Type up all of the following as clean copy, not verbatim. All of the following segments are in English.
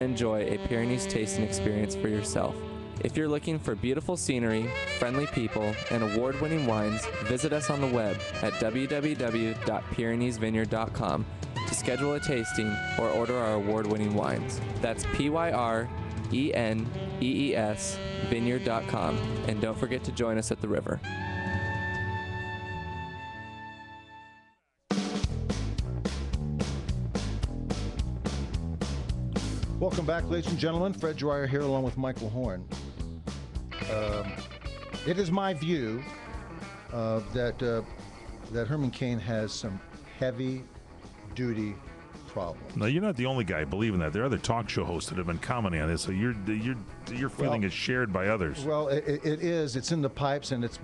Enjoy a Pyrenees tasting experience for yourself. If you're looking for beautiful scenery, friendly people, and award-winning wines, visit us on the web at www.pyreneesvineyard.com to schedule a tasting or order our award-winning wines. That's Pyrenees vineyard.com, and don't forget to join us at the river. Welcome back, ladies and gentlemen. Fred Dwyer here along with Michael Horn. It is my view that Herman Cain has some heavy-duty problems. No, you're not the only guy believing that. There are other talk show hosts that have been commenting on this, so your feeling is shared by others. Well, it is. It's in the pipes, and it's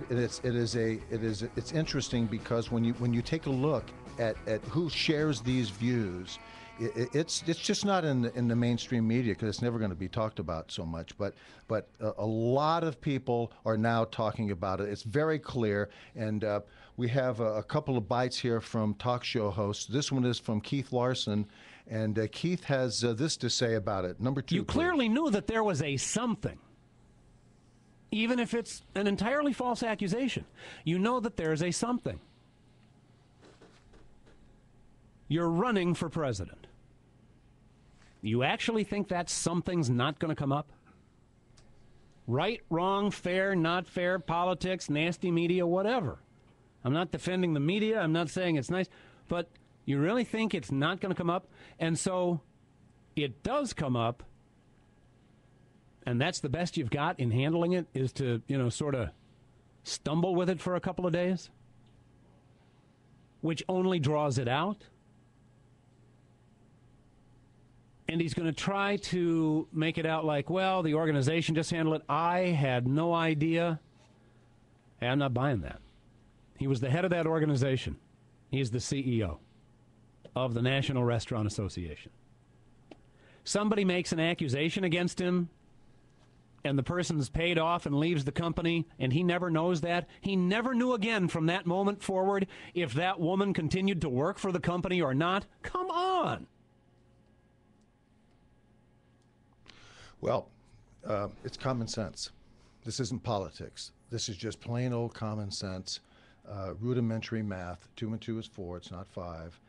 interesting because when you take a look at who shares these views, it's just not in the mainstream media because it's never going to be talked about so much. But a lot of people are now talking about it. It's very clear, and we have a couple of bites here from talk show hosts. This one is from Keith Larson, and Keith has this to say about it. Number two, you clearly knew that there was a something, even if it's an entirely false accusation. You know that there's a something. You're running for president. You actually think that something's not going to come up? Right, wrong, fair, not fair, politics, nasty media, whatever. I'm not defending the media. I'm not saying it's nice. But you really think it's not going to come up? And so it does come up, and that's the best you've got in handling it, is to, sort of stumble with it for a couple of days, which only draws it out. And he's going to try to make it out like, well, the organization just handled it. I had no idea. Hey, I'm not buying that. He was the head of that organization. He's the CEO of the National Restaurant Association. Somebody makes an accusation against him, and the person's paid off and leaves the company, and he never knows that. He never knew again from that moment forward if that woman continued to work for the company or not. Come on. Well, it's common sense. This isn't politics. This is just plain old common sense, rudimentary math. 2 and 2 is 4. It's not 5.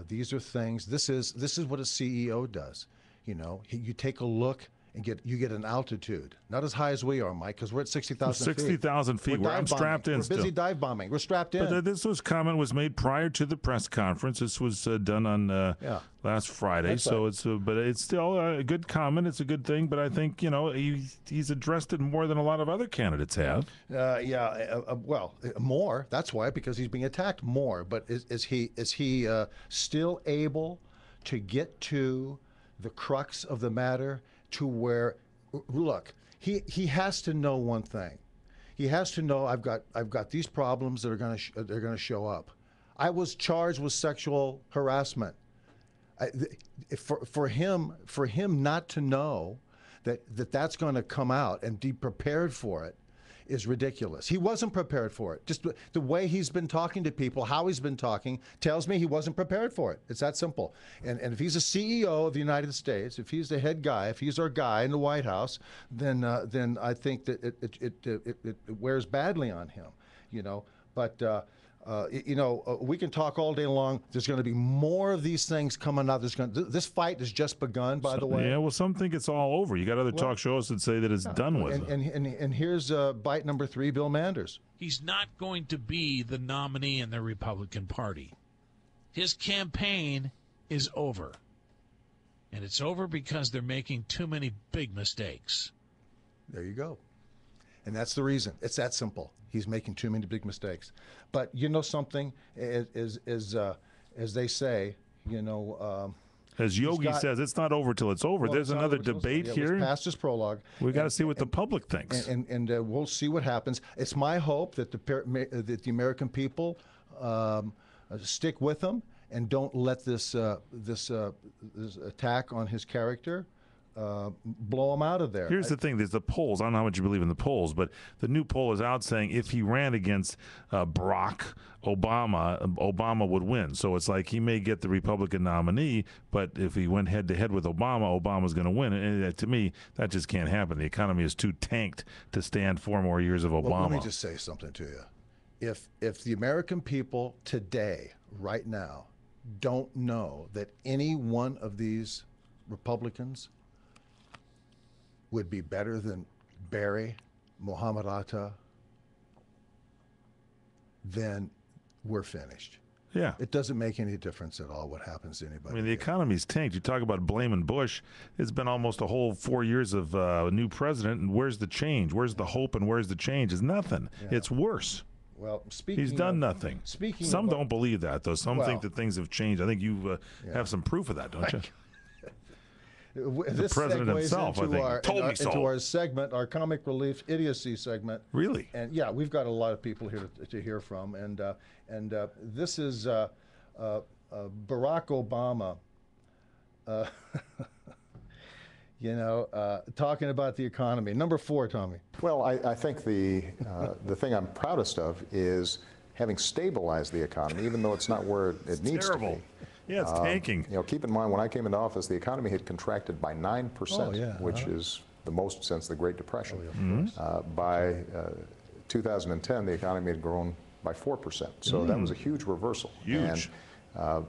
These are things. This is what a CEO does. You take a look and you get an altitude, not as high as we are, Mike, because we're at 60,000 feet. 60,000 feet. Where I'm strapped in. We're busy dive bombing. We're strapped in. But this comment was made prior to the press conference. This was done on last Friday. That's so right. But it's still a good comment. It's a good thing. But I think he's addressed it more than a lot of other candidates have. Well, more. That's why, because he's being attacked more. But is he still able to get to the crux of the matter? To where, look, he has to know one thing. He has to know I've got these problems that are going to show up. I was charged with sexual harassment. For him not to know that's going to come out and be prepared for it is ridiculous. He wasn't prepared for it. Just the way he's been talking to people, how he's been talking, tells me he wasn't prepared for it. It's that simple. And if he's a CEO of the United States, if he's the head guy, if he's our guy in the White House, then I think that it wears badly on him. But we can talk all day long. There's going to be more of these things coming out. This fight has just begun, by the way. Yeah, well, some think it's all over. You got other talk shows that say that it's done with. And here's bite number 3, Bill Manders. He's not going to be the nominee in the Republican Party. His campaign is over. And it's over because they're making too many big mistakes. There you go. And that's the reason. It's that simple. He's making too many big mistakes. But you know something, as they say, as Yogi says, it's not over till it's over. Well, there's another debate here. It was past his prologue. We got to see what the public thinks, and we'll see what happens. It's my hope that the American people stick with him and don't let this attack on his character blow him out of there. Here's the thing: there's the polls. I don't know how much you believe in the polls, but the new poll is out saying if he ran against Barack Obama, Obama would win. So it's like he may get the Republican nominee, but if he went head to head with Obama, Obama's going to win. And to me, that just can't happen. The economy is too tanked to stand 4 more years of Obama. Well, let me just say something to you. If the American people today, right now, don't know that any one of these Republicans would be better than Barry, Muhammad Atta, then we're finished. Yeah. It doesn't make any difference at all what happens to anybody. I mean, the here. economy's tanked. You talk about blaming Bush. It's been almost a whole 4 years of a new president, and where's the change? Where's the hope and where's the change? It's nothing. Yeah. It's worse. Well, speaking He's done of, nothing. Speaking Some of, don't believe that, though. Some Well- think that things have changed. I think you have some proof of that, don't you? This president segues himself, I into think, our, told me so. into our segment, our comic relief idiocy segment. Really? And yeah, we've got a lot of people here to hear from, and this is Barack Obama, talking about the economy. Number 4, Tommy. Well, I think the thing I'm proudest of is having stabilized the economy, even though it's not where it needs Terrible. to be. Yeah, it's tanking. Keep in mind, when I came into office, the economy had contracted by 9%, Oh, yeah, which is the most since the Great Depression. Oh, By 2010, the economy had grown by 4%. So that was a huge reversal. Huge. And,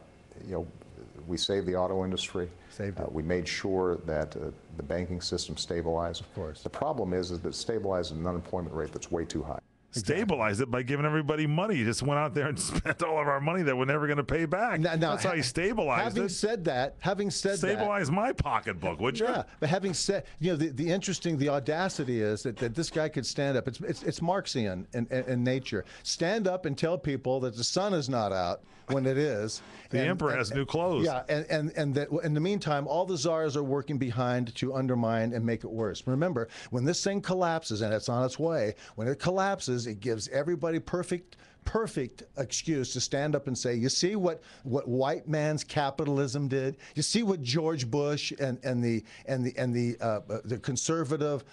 we saved the auto industry. Saved it. We made sure that the banking system stabilized. Of course. The problem is that it stabilized an unemployment rate that's way too high. Stabilized it by giving everybody money. You just went out there and spent all of our money that we're never going to pay back. Now, That's how you stabilized having it. said that, Stabilize my pocketbook, would you? yeah, but having said, the audacity is that this guy could stand up. It's Marxian in nature. Stand up and tell people that the sun is not out when it is. The emperor has new clothes. Yeah, and that in the meantime, all the czars are working behind to undermine and make it worse. Remember, when this thing collapses, and it's on its way, when it collapses, it gives everybody perfect excuse to stand up and say, you see what white man's capitalism did? You see what George Bush and the conservative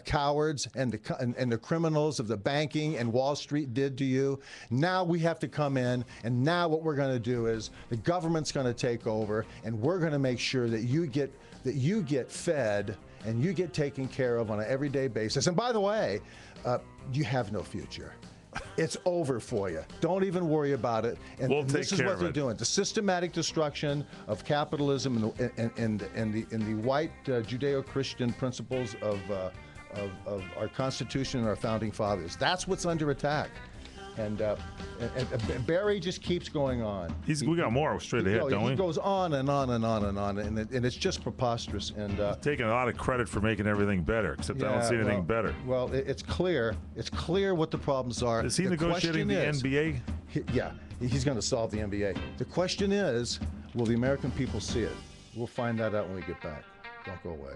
cowards and the criminals of the banking and Wall Street did to you? Now we have to come in, and now what we're going to do is the government's going to take over, and we're going to make sure that you get fed and you get taken care of on an everyday basis. And by the way, you have no future. It's over for you. Don't even worry about it. And We'll this take is care what of they're it. doing. The systematic destruction of capitalism and the white Judeo-Christian principles of our Constitution and our founding fathers. That's what's under attack. And Barry just keeps going on. We got more straight ahead, don't we? He goes on and on and on and on, and it's just preposterous. And Taking a lot of credit for making everything better, except I don't see anything better. Well, it's clear. It's clear what the problems are. Is he negotiating the NBA? He's going to solve the NBA. The question is, will the American people see it? We'll find that out when we get back. Don't go away.